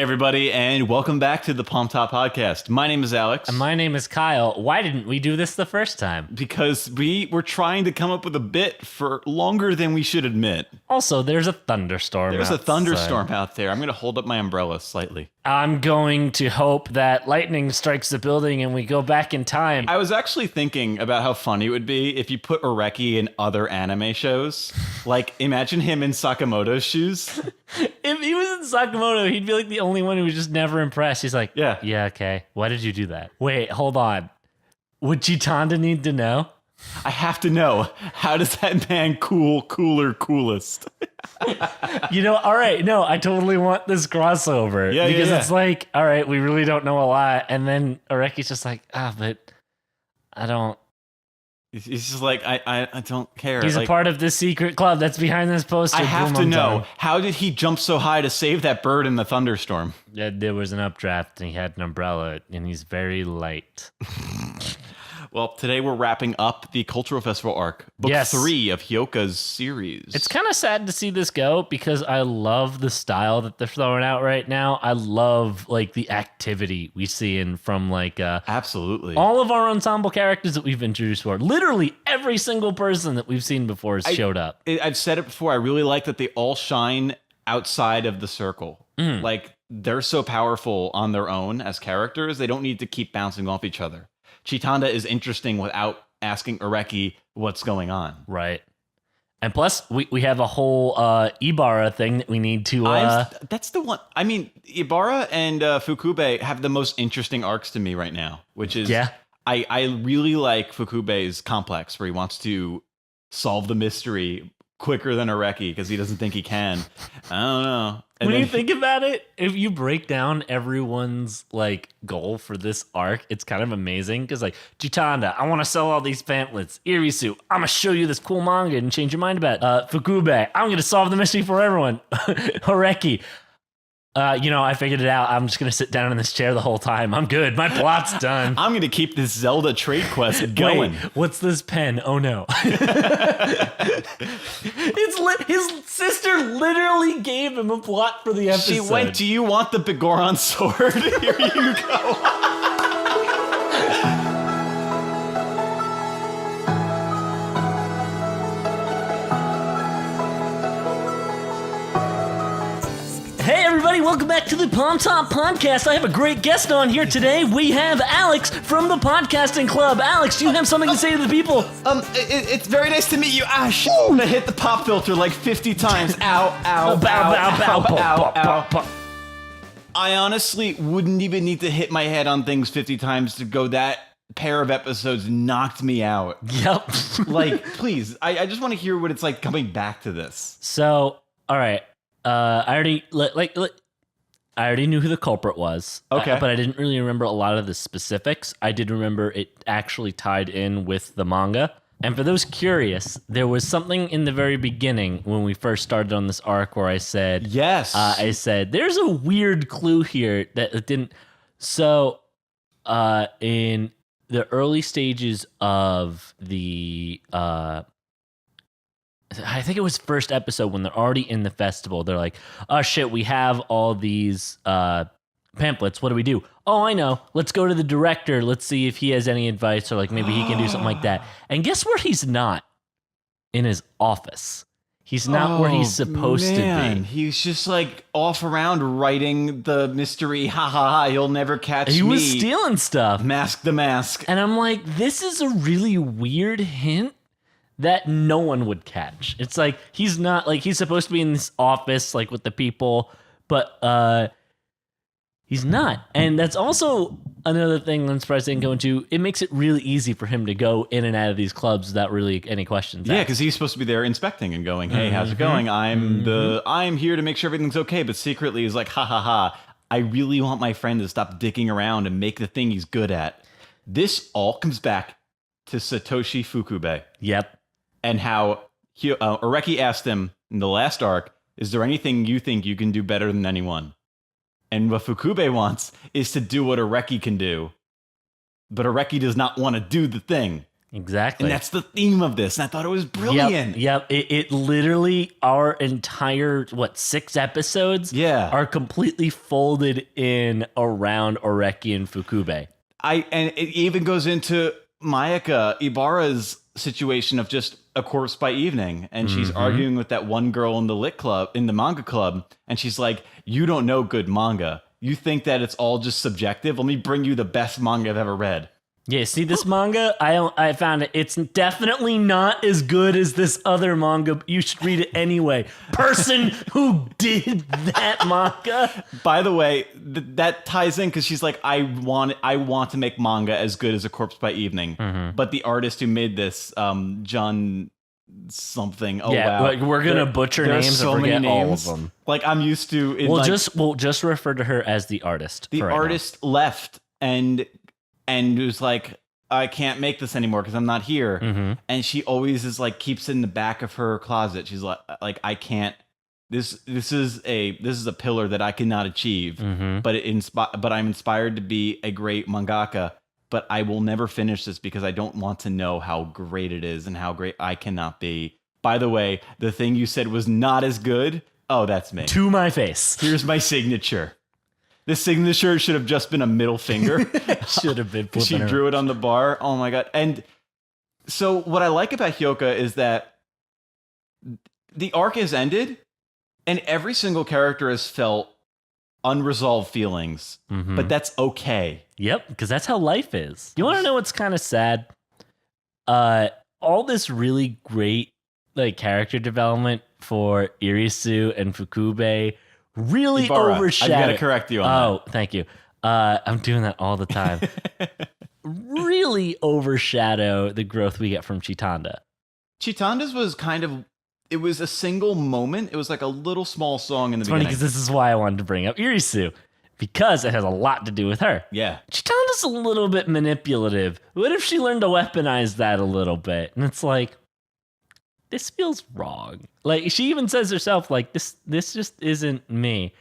everybody, and welcome back to the Palmtop podcast. My name is Alex. And my name is Kyle. Why didn't we do this the first time? Because we were trying to come up with a bit for longer than we should admit. Also, there's a thunderstorm There's a thunderstorm out there. I'm going to hold up my umbrella slightly. I'm going to hope that lightning strikes the building and we go back in time. I was actually thinking about how funny it would be if you put Areki in other anime shows. Like, imagine him in Sakamoto's shoes. If he was in Sakamoto, he'd be like the only one who was just never impressed. He's like, yeah, okay. Why did you do that? Wait, hold on. Would Chitanda need to know? I have to know, how does that man coolest? All right, no, I totally want this crossover. Yeah, because yeah. it's like, all right, we really don't know a lot. And then Areki's just like, but I don't. He's just like, I don't care. He's like, a part of this secret club that's behind this poster. I have to know, how did he jump so high to save that bird in the thunderstorm? Yeah, there was an updraft and he had an umbrella and he's very light. Well, today we're wrapping up the Cultural Festival arc, book 3 of Hyouka's series. It's kind of sad to see this go because I love the style that they're throwing out right now. I love like the activity we see in from like absolutely all of our ensemble characters that we've introduced for. Literally every single person that we've seen before has showed up. I've said it before. I really like that they all shine outside of the circle. Like they're so powerful on their own as characters. They don't need to keep bouncing off each other. Chitanda is interesting without asking Areki what's going on. Right. And plus, we have a whole Ibara thing that we need to... that's the one. I mean, Ibara and Fukube have the most interesting arcs to me right now, which is... Yeah. I really like Fukube's complex, where he wants to solve the mystery quicker than Areki because he doesn't think he can. I don't know. And when you think about it, if you break down everyone's like goal for this arc, it's kind of amazing because like Chitanda, I want to sell all these pamphlets. Irisu, I'm gonna show you this cool manga and change your mind about it. Fukube, I'm gonna solve the mystery for everyone. Horeki, I figured it out. I'm just gonna sit down in this chair the whole time. I'm good. My plot's done. I'm gonna keep this Zelda trade quest going. Wait, what's this pen? Oh no. His sister literally gave him a plot for the episode. She went, do you want the Bigoron sword? Here you go. Hey everybody, welcome back to the Palmtop podcast. I have a great guest on here today. We have Alex from the Podcasting Club. Alex, do you have something to say to the people? It's very nice to meet you. Ah, shit. I hit the pop filter like 50 times. Ow, ow, ow. I honestly wouldn't even need to hit my head on things 50 times to go, that pair of episodes knocked me out. Yep. Like, please, I just want to hear what it's like coming back to this. So, all right. I already knew who the culprit was. Okay. But I didn't really remember a lot of the specifics. I did remember it actually tied in with the manga. And for those curious, there was something in the very beginning when we first started on this arc where I said, yes, there's a weird clue here that it didn't. So, in the early stages of the, I think it was first episode when they're already in the festival. They're like, oh shit, we have all these pamphlets. What do we do? Oh, I know. Let's go to the director. Let's see if he has any advice or like maybe he can do something like that. And guess where he's not? In his office. He's not where he's supposed to be. He's just like off around writing the mystery. Ha ha ha, you'll never catch me. He was stealing stuff. Mask the mask. And I'm like, this is a really weird hint that no one would catch. It's like he's not like he's supposed to be in this office like with the people, but he's not. And that's also another thing I'm surprised they didn't go into. It makes it really easy for him to go in and out of these clubs without really any questions. Yeah, because he's supposed to be there inspecting and going, hey, how's it going? I'm here to make sure everything's okay, but secretly he's like, ha ha ha, I really want my friend to stop dicking around and make the thing he's good at. This all comes back to Satoshi Fukube. Yep. And how Areki asked him in the last arc, is there anything you think you can do better than anyone? And what Fukube wants is to do what Areki can do. But Areki does not want to do the thing. Exactly. And that's the theme of this. And I thought it was brilliant. Yep. It literally, our entire, 6 episodes are completely folded in around Oreki and Fukube. And it even goes into Mayaka Ibarra's situation of just a corpse by evening. And she's arguing with that one girl in the manga club. And she's like, you don't know good manga. You think that it's all just subjective. Let me bring you the best manga I've ever read. Yeah, see this manga? I found it. It's definitely not as good as this other manga. You should read it anyway. Person who did that manga. By the way, that ties in because she's like, I want to make manga as good as A Corpse by Evening. But the artist who made this, John something. Oh yeah, wow, like we're gonna butcher names so and forget many names. all of them. Like I'm used to. We'll just refer to her as the artist. The artist left and was like, I can't make this anymore because I'm not here. And she always is like keeps it in the back of her closet. She's like I can't. This is a pillar that I cannot achieve. But I'm inspired to be a great mangaka. But I will never finish this because I don't want to know how great it is and how great I cannot be. By the way, the thing you said was not as good. Oh, that's me. To my face. Here's my signature. This signature should have just been a middle finger. Should have been. She drew it on the bar. Oh my god! And so what I like about Hyouka is that the arc has ended, and every single character has felt unresolved feelings. But that's okay. Yep, because that's how life is. You want to know what's kind of sad? All this really great character development for Irisu and Fukube. Really overshadowed. I've got to correct you on that. Oh, thank you. I'm doing that all the time. Really overshadow the growth we get from Chitanda. Chitanda's was it was a single moment. It was like a little small song in the beginning. Funny because this is why I wanted to bring up Irisu. Because it has a lot to do with her. Yeah. Chitanda's a little bit manipulative. What if she learned to weaponize that a little bit? And it's like, this feels wrong. Like she even says herself, like this just isn't me.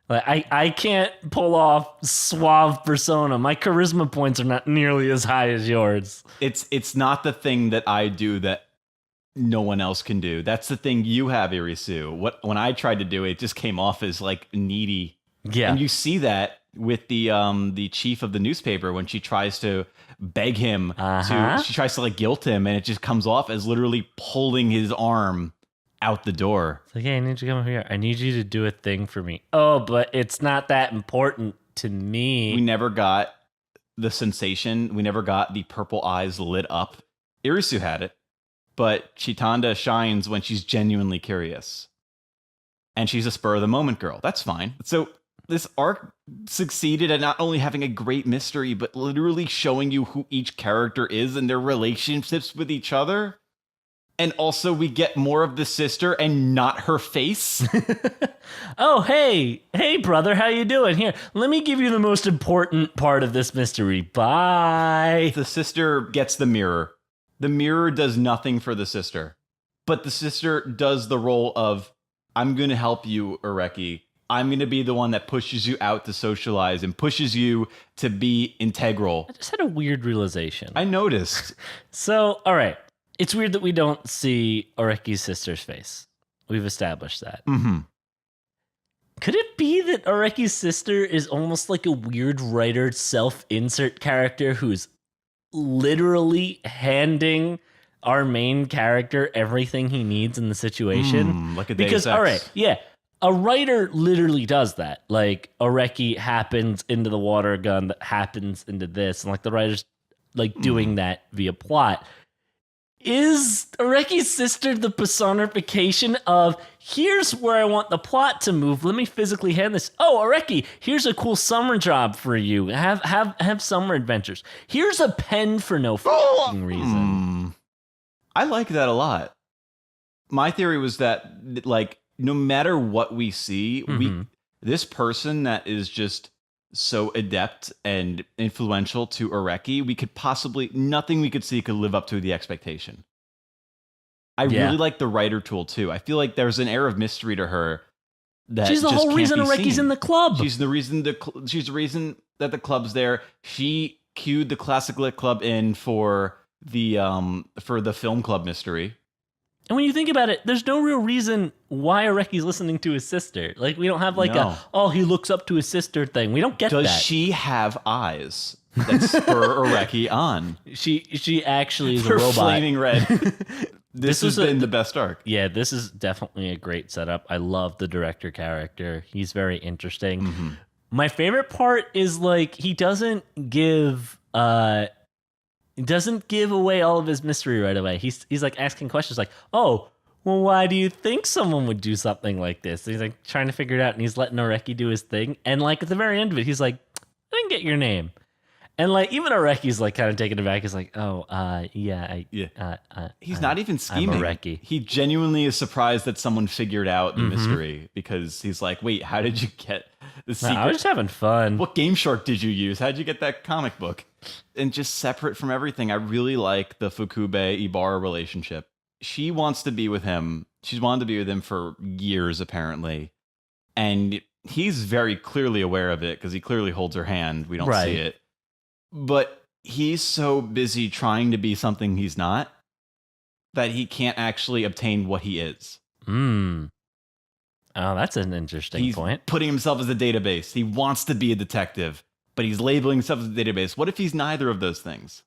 Like I can't pull off suave persona. My charisma points are not nearly as high as yours. It's not the thing that I do that no one else can do. That's the thing you have, Irisu. When I tried to do it, it just came off as like needy. Yeah, and you see that with the chief of the newspaper when she tries to beg him she tries to guilt him, and it just comes off as literally pulling his arm out the door. It's like, hey, I need you to come over here. I need you to do a thing for me. Oh, but it's not that important to me. We never got the sensation. We never got the purple eyes lit up. Irisu had it, but Chitanda shines when she's genuinely curious. And she's a spur of the moment girl. That's fine. So this arc succeeded at not only having a great mystery, but literally showing you who each character is and their relationships with each other. And also we get more of the sister and not her face. Oh, hey, brother, how you doing? Here, let me give you the most important part of this mystery. Bye. The sister gets the mirror. The mirror does nothing for the sister. But the sister does the role of, I'm going to help you, Oreki. I'm going to be the one that pushes you out to socialize and pushes you to be integral. I just had a weird realization. I noticed. So, all right. It's weird that we don't see Oreki's sister's face. We've established that. Could it be that Oreki's sister is almost like a weird writer self-insert character who's literally handing our main character everything he needs in the situation? Like a because, all right, yeah. A writer literally does that. Like, Oreki happens into the water gun that happens into this. And, the writer's, doing that via plot. Is Oreki's sister the personification of, here's where I want the plot to move. Let me physically hand this. Oh, Oreki, here's a cool summer job for you. Have summer adventures. Here's a pen for no fucking reason. I like that a lot. My theory was that, no matter what we see, this person that is just so adept and influential to Oreki, nothing we could see could live up to the expectation. I really like the writer tool too. I feel like there's an air of mystery to her that she's the whole reason Oreki's in the club. She's the reason that the club's there. She cued the Classic Lit Club in for for the film club mystery. And when you think about it, there's no real reason why Areki's listening to his sister. Like, we don't have like he looks up to his sister thing. We don't get that. Does she have eyes that spur Areki on? She actually is a They're robot. flaming red. This has been the best arc. Yeah, this is definitely a great setup. I love the director character. He's very interesting. Mm-hmm. My favorite part is like he doesn't give away all of his mystery right away. He's like asking questions like, "Oh, well, why do you think someone would do something like this?" And he's like trying to figure it out, and he's letting Areki do his thing. And like at the very end of it, he's like, "I didn't get your name." And like even Areki's like kind of taken aback. He's like, "Oh, He's not even scheming. I'm Areki." He genuinely is surprised that someone figured out the mystery because he's like, "Wait, how did you get the secret? I was just having fun. What Game Shark did you use? How'd you get that comic book?" And just separate from everything, I really like the Fukube Ibarra relationship. She wants to be with him. She's wanted to be with him for years, apparently. And he's very clearly aware of it because he clearly holds her hand. We don't see it. But he's so busy trying to be something he's not that he can't actually obtain what he is. Oh, that's an interesting point. Putting himself as a database. He wants to be a detective, but he's labeling himself as a database. What if he's neither of those things?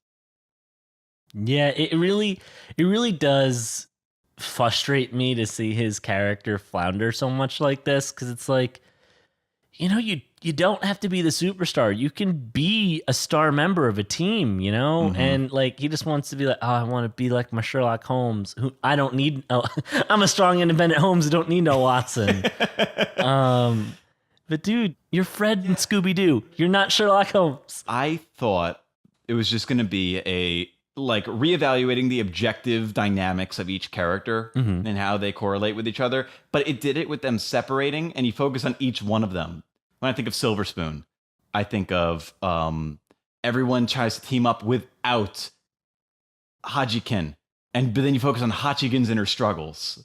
Yeah, it really does frustrate me to see his character flounder so much like this, because it's like, you don't have to be the superstar. You can be a star member of a team, and like he just wants to be like, oh, I want to be like my Sherlock Holmes, who I don't need. I'm a strong, independent Holmes who don't need no Watson. But dude, you're Fred and Scooby-Doo. You're not Sherlock Holmes. I thought it was just going to be reevaluating the objective dynamics of each character and how they correlate with each other. But it did it with them separating, and you focus on each one of them. When I think of Silver Spoon, I think of everyone tries to team up without Hajikin. But then you focus on Hachikin's inner struggles.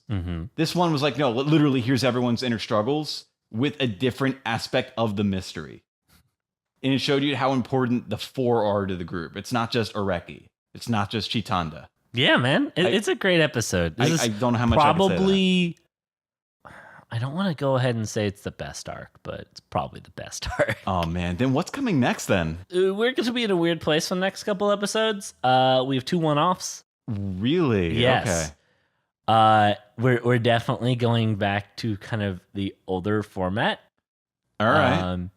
This one was like, no, literally here's everyone's inner struggles with a different aspect of the mystery. And it showed you how important the four are to the group. It's not just Areki. It's not just Chitanda. Yeah, man. It's a great episode. I don't know how much I can say that. I don't want to go ahead and say it's the best arc, but it's probably the best arc. Oh, man. Then what's coming next, then? We're going to be in a weird place for the next couple episodes. We have 2 one-offs. Really? Yes. Okay. We're definitely going back to kind of the older format. All right.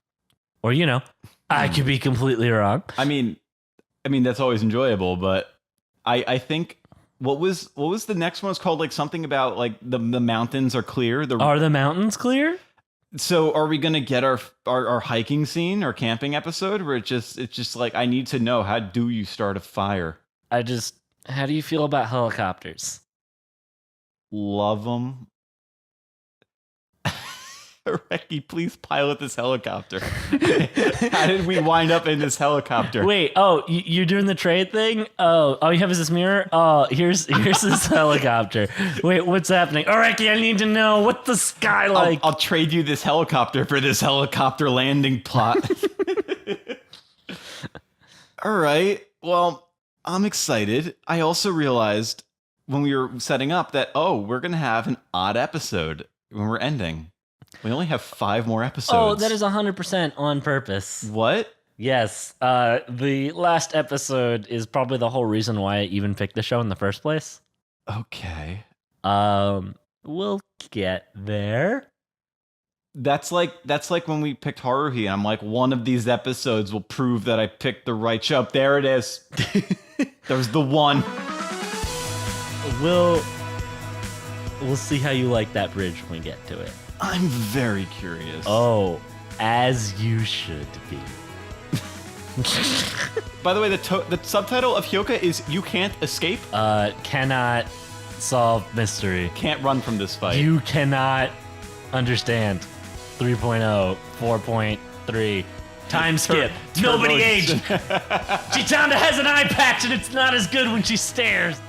Or, I could be completely wrong. I mean, that's always enjoyable, but I think... What was the next one? It's called like something about like the mountains are clear. Are the mountains clear? So are we gonna get our hiking scene, our camping episode, where it's just like, I need to know, how do you start a fire? How do you feel about helicopters? Love them. Reki, please pilot this helicopter. How did we wind up in this helicopter? Wait, you're doing the trade thing? Oh, all you have is this mirror? Oh, here's this helicopter. Wait, what's happening? All right, I need to know, what's the sky like? I'll trade you this helicopter for this helicopter landing plot. All right, well, I'm excited. I also realized when we were setting up that, we're going to have an odd episode when we're ending. We only have 5 more episodes. Oh, that is 100% on purpose. What? Yes. The last episode is probably the whole reason why I even picked the show in the first place. Okay. We'll get there. That's like when we picked Haruhi, and I'm like, one of these episodes will prove that I picked the right show. There it is. There's the one. We'll see how you like that bridge when we get to it. I'm very curious. Oh, as you should be. By the way, the subtitle of Hyouka is "You Can't Escape." Cannot solve mystery. Can't run from this fight. You cannot understand. 3.0, 4.3. Time skip. Nobody aged. Chitanda has an eye patch and it's not as good when she stares.